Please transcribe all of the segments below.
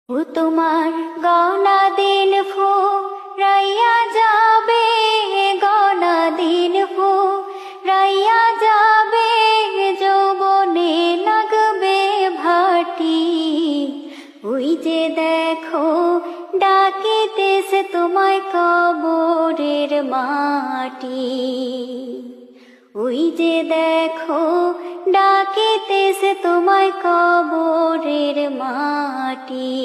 ও তোমার গনা দিন ফুরাইয়া যাবে, গনা দিন ফুরাইয়া যাবে, যৌবনে লাগবে ভাটি। ওই যে দেখো ডাকিতেছে তোমায় কবরের মাটি। ওই যে দেখো ডাকিতেছে তোমায় কবরের মাটি।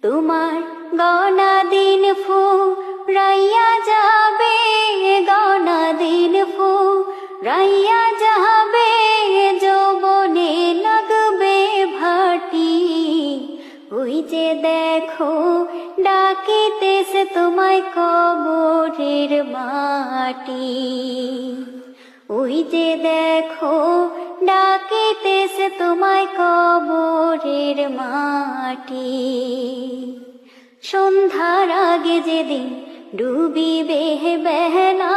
তোমার গনা দিন ফুরাইয়া যাবে, গনা দিন ফুরাইয়া যাবে, যৌবনে লাগবে ভাটি। ওই যে দেখো ডাকিতেছে তোমায় কবরের মাটি। ওই যে দেখো ডাকিতেছে তোমায় কবরের মাটি। সন্ধ্যার আগে যেদিন ডুবিবে বেলা,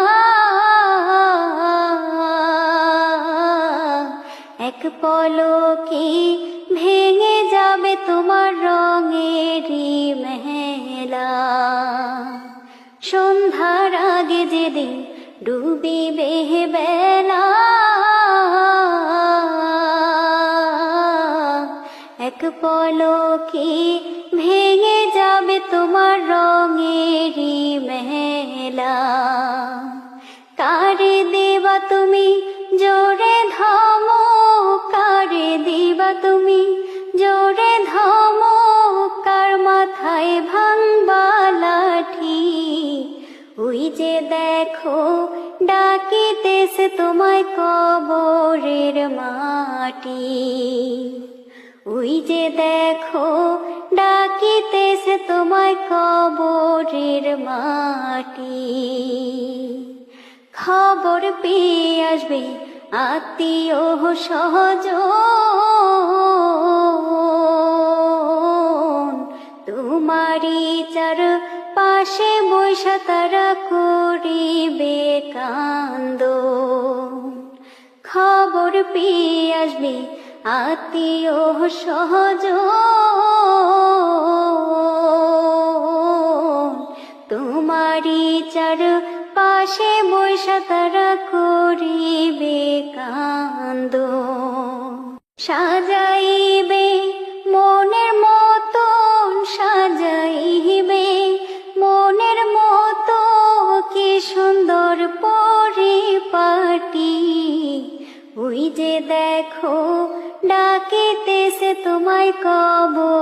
এক পলকে ভেঙে যাবে তোমার রঙেরই মেলা। সন্ধ্যার আগে যেদিন ডুবিবে বেলা, এক পলকে ভেঙে যাবে তোমার রঙেরই মেলা। কারে দেবা তুমি জোরে ধমক, কারে দিবা তুমি জোরে ধমক, কার মাথায় ভাঙবা লাঠি। ওই যে দেখো ডাকিতেছে তোমায় কবরের মাটি। ওই যে দেখো ডাকিতেছে তোমায় কবরের মাটি। খবর পেয়ে আসবে আত্মীয় স্বজন, তোমারই চার পাশে বৈশা তারা করিবে কান্দন। খবর পেয়ে আসবে আত্মীয় স্বজন, তোমারই চার পাশে বৈশা তারা করিবে কান্দন। সাজাইবে মনের মতন, সাজাইবে মনের মতো, কি সুন্দর পরিপাটি। ওই যে দেখো ডাকিতেছে তোমায় কবর